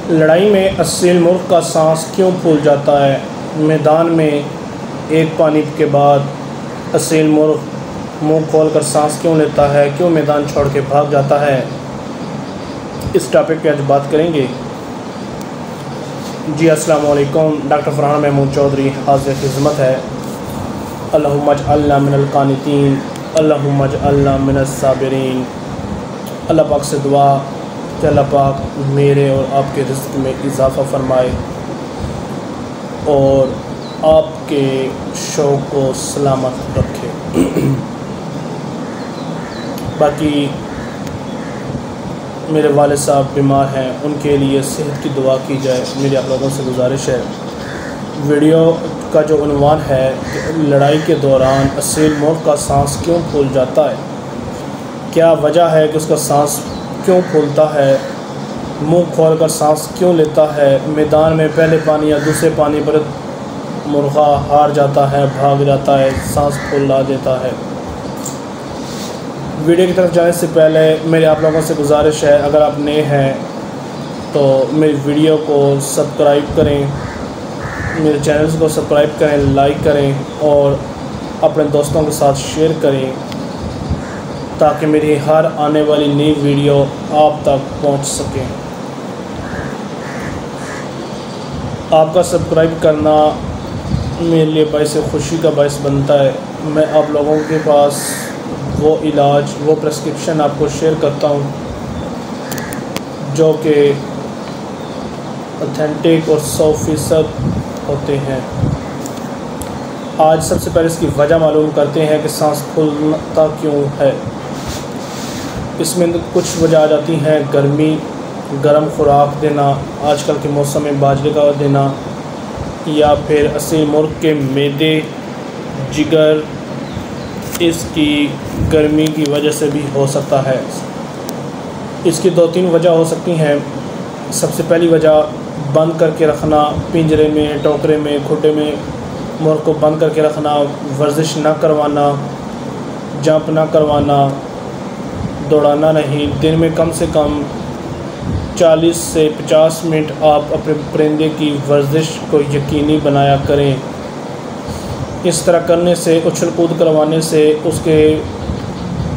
लड़ाई में असील मुल्क का सांस क्यों फूल जाता है? मैदान में एक पानी के बाद असील मुल्क मुंह खोलकर सांस क्यों लेता है? क्यों मैदान छोड़ के भाग जाता है? इस टॉपिक पे आज बात करेंगे। जी अस्सलाम वालेकुम। डॉक्टर फरहान महमूद चौधरी हाज़िर खिदमत है। अल्लाहुम्मा अजअलना मिनल कानितीन, अल्लाहुम्मा अजअलना मिनस साबिरीन। अल्लाह पाक से दुआ कि अल्लाह पाक मेरे और आपके रिज़्क़ में इजाफ़ा फरमाए और आपके शौक़ को सलामत रखे। बाकी मेरे वालिद साहब बीमार हैं, उनके लिए सेहत की दुआ की जाए। मेरी आप लोगों से गुजारिश है। वीडियो का जो उन्वान है कि लड़ाई के दौरान असील मुल्क का सांस क्यों फूल जाता है, क्या वजह है कि उसका सांस क्यों फूलता है, मुंह खोलकर सांस क्यों लेता है, मैदान में पहले पानी या दूसरे पानी पर मुर्गा हार जाता है, भाग जाता है, सांस फूला देता है। वीडियो की तरफ जाने से पहले मेरी आप लोगों से गुजारिश है, अगर आप नए हैं तो मेरी वीडियो को सब्सक्राइब करें, मेरे चैनल को सब्सक्राइब करें, लाइक करें और अपने दोस्तों के साथ शेयर करें ताकि मेरी हर आने वाली नई वीडियो आप तक पहुंच सके। आपका सब्सक्राइब करना मेरे लिए बाइस खुशी का बाइस बनता है। मैं आप लोगों के पास वो इलाज, वो प्रिस्क्रिप्शन आपको शेयर करता हूं जो कि ऑथेंटिक और 100% होते हैं। आज सबसे पहले इसकी वजह मालूम करते हैं कि सांस फूलता क्यों है। इसमें कुछ वजह आ जाती हैं, गर्मी, गर्म खुराक देना, आजकल के मौसम में बाजरे का देना, या फिर असील मुल्क के मैदे, जिगर, इसकी गर्मी की वजह से भी हो सकता है। इसकी 2-3 वजह हो सकती हैं। सबसे पहली वजह बंद करके रखना, पिंजरे में, टोकरे में, खुटे में मुर्ग को बंद करके रखना, वर्जिश ना करवाना, जंप ना करवाना, दौड़ाना नहीं। दिन में कम से कम 40 से 50 मिनट आप अपने परिंदे की वर्जिश को यकीनी बनाया करें। इस तरह करने से, उछल कूद करवाने से उसके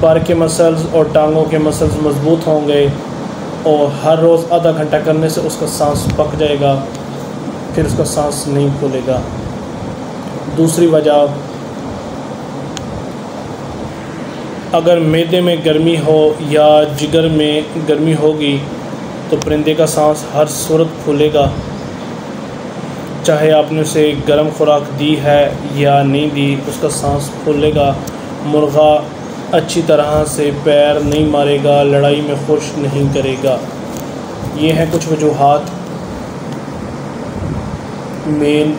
पैर के मसल्स और टांगों के मसल्स मज़बूत होंगे और हर रोज़ आधा घंटा करने से उसका सांस पक जाएगा, फिर उसका सांस नहीं फूलेगा। दूसरी वजह, अगर मैदे में गर्मी हो या जिगर में गर्मी होगी तो परिंदे का सांस हर सूरत फूलेगा, चाहे आपने उसे गर्म खुराक दी है या नहीं दी, उसका सांस फूलेगा। मुर्गा अच्छी तरह से पैर नहीं मारेगा, लड़ाई में खुश नहीं करेगा। ये हैं कुछ वजूहात मेन।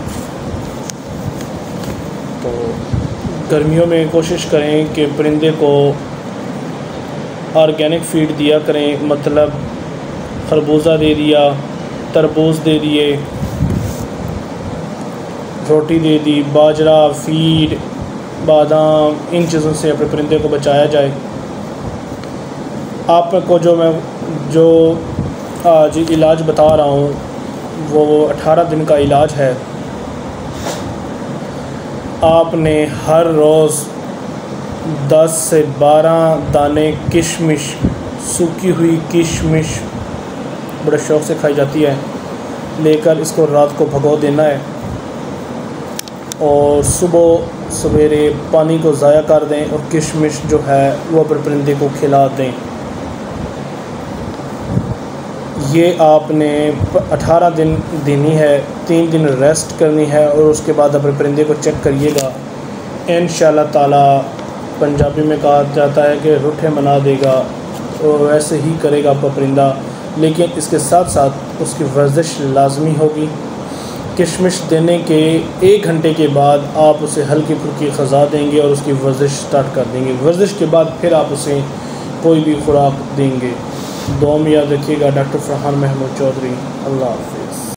तो गर्मियों में कोशिश करें कि परिंदे को ऑर्गेनिक फीड दिया करें, मतलब खरबूजा दे दिया, तरबूज दे दिए, रोटी दे दी, बाजरा, फीड, बादाम, इन चीज़ों से अपने परिंदे को बचाया जाए। आपको जो आज इलाज बता रहा हूँ वो 18 दिन का इलाज है। आपने हर रोज़ 10 से 12 दाने किशमिश, सूखी हुई किशमिश बड़े शौक़ से खाई जाती है, लेकर इसको रात को भिगो देना है और सुबह सवेरे पानी को ज़ाया कर दें और किशमिश जो है वो अपने परिंदे को खिला दें। ये आपने 18 दिन देनी है, 3 दिन रेस्ट करनी है और उसके बाद अपने परिंदे को चेक करिएगा। इंशाअल्लाह ताला, पंजाबी में कहा जाता है कि रूठे मना देगा, और वैसे ही करेगा आपका परिंदा। लेकिन इसके साथ साथ उसकी वर्जिश लाजमी होगी। किशमिश देने के 1 घंटे के बाद आप उसे हल्की फुल्की ग़िज़ा देंगे और उसकी वर्जिश स्टार्ट कर देंगे। वर्जिश के बाद फिर आप उसे कोई भी खुराक देंगे। दुआ में याद रखिएगा। डॉक्टर फरहान महमूद चौधरी। अल्लाह हाफ़िज़।